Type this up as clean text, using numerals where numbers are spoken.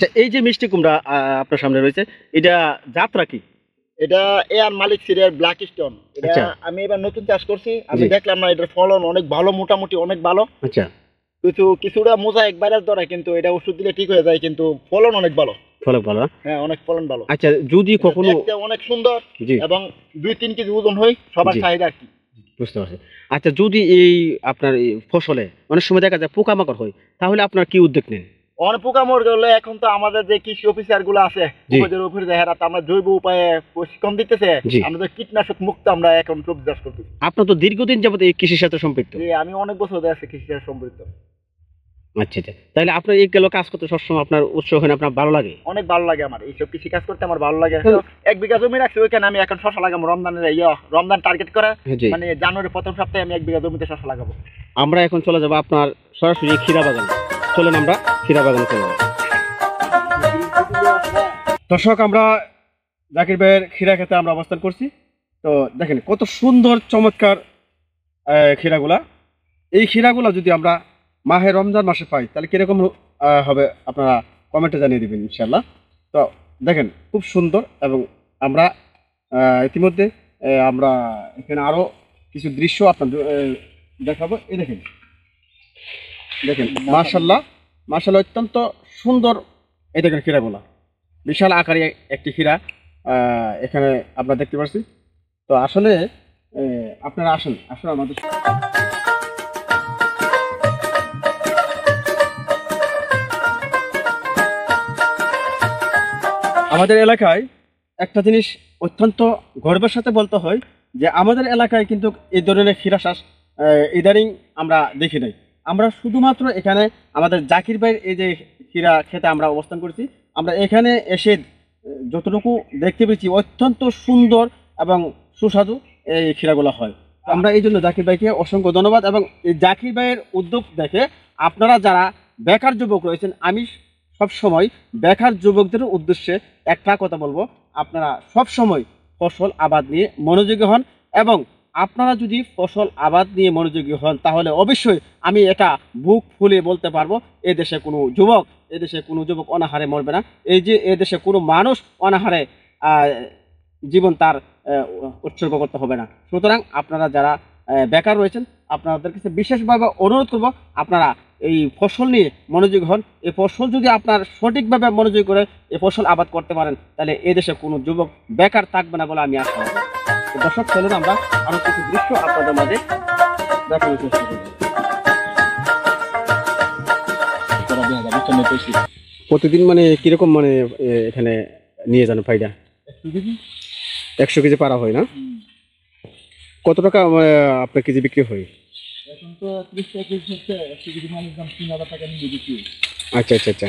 আচ্ছা, এই যে মিষ্টি কুমড়া আপনার সামনে রয়েছে, এটা জাতটা কি? এটা এয়ার মালিক সিরিয়ার ব্ল্যাক স্টোন। এটা আচ্ছা। আমি এবার নতুন চাষ করছি, আমি জি। দেখলাম না এটার ফলন অনেক ভালো, মোটামুটি অনেক ভালো। আচ্ছা, কিছুটা মোজাইক ভাইরাস ধরে, কিন্তু এটা ওষুধ দিলে ঠিক হয়ে যায়, কিন্তু ফলন অনেক ভালো। ফলক ভালো না? হ্যাঁ, অনেক ফলন ভালো। আচ্ছা, যদি এটা কখনো দেখতে অনেক সুন্দর জি এবং 2-3 কেজি ওজন হয়, সবার জি চাহিদা আর কি। বুঝতে পারছি। আচ্ছা, যদি এই আপনার এই ফসলে অনেক সময় দেখা যায় পোকামাকড় হয়, তাহলে আপনার কি উদ্যোগ নেন? অনেক পোকামাকড় গেলে এখন তো আমাদের যে কৃষি অফিসার গুলো আছে, জি। উপজেলা অফিসার, এরা তো আমরা জৈব উপায়ে প্রশিক্ষণ দিতেছে। জি। আমাদের কীটনাশক মুক্ত আমরা এখন সবজি চাষ করতেছি। আপনার তো দীর্ঘদিন যাবত এই কৃষির সাথে সম্পৃক্ত। যে আমি অনেক বছর ধরে আছি কৃষি সাথে সম্পৃক্ত। আচ্ছা আচ্ছা, তাহলে আপনার এইগুলো কাজ করতে সবসময় আপনার উৎসাহ হয় না, আপনার ভালো লাগে? অনেক ভালো লাগে আমার এইসব কৃষি কাজ করতে, আমার ভালো লাগে। হুম। 1 বিঘা জমি রাখছি, ওইখানে আমি এখন শশা লাগাবো। রমজান টার্গেট করে, জি। মানে জানুয়ারির প্রথম সপ্তাহে আমি 1 বিঘা জমিতে শশা লাগাবো। আমরা এখন চলে যাবো আপনার সরাসরি ক্ষীরা বাগানে। চলেন আমরা ক্ষীরা বাগানে চলে যাবো। দর্শক, আমরা জাকির ভাইয়ের ক্ষীরা খেতে আমরা অবস্থান করছি। তো দেখেন কত সুন্দর চমৎকার ক্ষীরাগুলা। এই ক্ষীরাগুলা যদি আমরা মাহে রমজান মাসে পাই, তাহলে কিরকম হবে আপনারা কমেন্টে জানিয়ে দেবেন ইনশাল্লাহ। তো দেখেন খুব সুন্দর, এবং আমরা ইতিমধ্যে আমরা এখানে আরো কিছু দৃশ্য আপনাদের দেখাবো। এই দেখেন দেখেন, মাশাল্লাহ মাশাল্লাহ, অত্যন্ত সুন্দর। এই দেখেন ক্ষীরাগুলা, বিশাল আকারে একটি ক্ষীরা এখানে আমরা দেখতে পাচ্ছি। তো আসলে আপনারা আসুন আসুন আমাদের আমাদের এলাকায় একটা জিনিস অত্যন্ত গর্বের সাথে বলতে হয়, যে আমাদের এলাকায় কিন্তু এই ধরনের ক্ষীরা চাষ ইদানিং আমরা দেখি নাই। আমরা শুধুমাত্র এখানে আমাদের জাকির ভাইয়ের এই যে ক্ষীরা খেতে আমরা অবস্থান করছি, আমরা এখানে এসে যতটুকু দেখতে পেয়েছি অত্যন্ত সুন্দর এবং সুস্বাদু এই ক্ষীরাগুলো হয়। আমরা এই জন্য জাকির ভাইকে অসংখ্য ধন্যবাদ। এবং এই জাকির ভাইয়ের উদ্যোগ দেখে আপনারা যারা বেকার যুবক রয়েছেন, আমি সব সময় বেকার যুবকদের উদ্দেশ্যে একটা কথা বলবো, আপনারা সব সময় ফসল আবাদ নিয়ে মনোযোগী হন। এবং আপনারা যদি ফসল আবাদ নিয়ে মনোযোগী হন, তাহলে অবশ্যই আমি এটা বুক ফুলিয়ে বলতে পারবো, এদেশে কোনো যুবক অনাহারে মরবে না। এই যে এদেশে কোনো মানুষ অনাহারে জীবন তার উৎসর্গ করতে হবে না। সুতরাং আপনারা যারা বেকার রয়েছেন, আপনাদের কাছে বিশেষভাবে অনুরোধ করব, আপনারা এই ফসল নিয়ে মনোযোগী হন। এই ফসল যদি আপনার সঠিকভাবে মনোযোগ করে এই ফসল আবাদ করতে পারেন, তাহলে এদেশে কোনো যুবক বেকার থাকবে না বলে আমি আশা করি। দর্শক, চলুন আমরা আরো কিছু দৃশ্য আপনাদের মাঝে দেখানোর চেষ্টা করব। প্রতিদিন মানে কিরকম মানে এখানে নিয়ে যান ফাইডা? 100 কেজি পারা হয় না? কত টাকা আপনার কেজি বিক্রি হয়? এখন তো 30 টাকা কেজি হচ্ছে, 100 কেজি মালের দাম 3000 টাকা নিয়ে বিক্রি। আচ্ছা আচ্ছা আচ্ছা।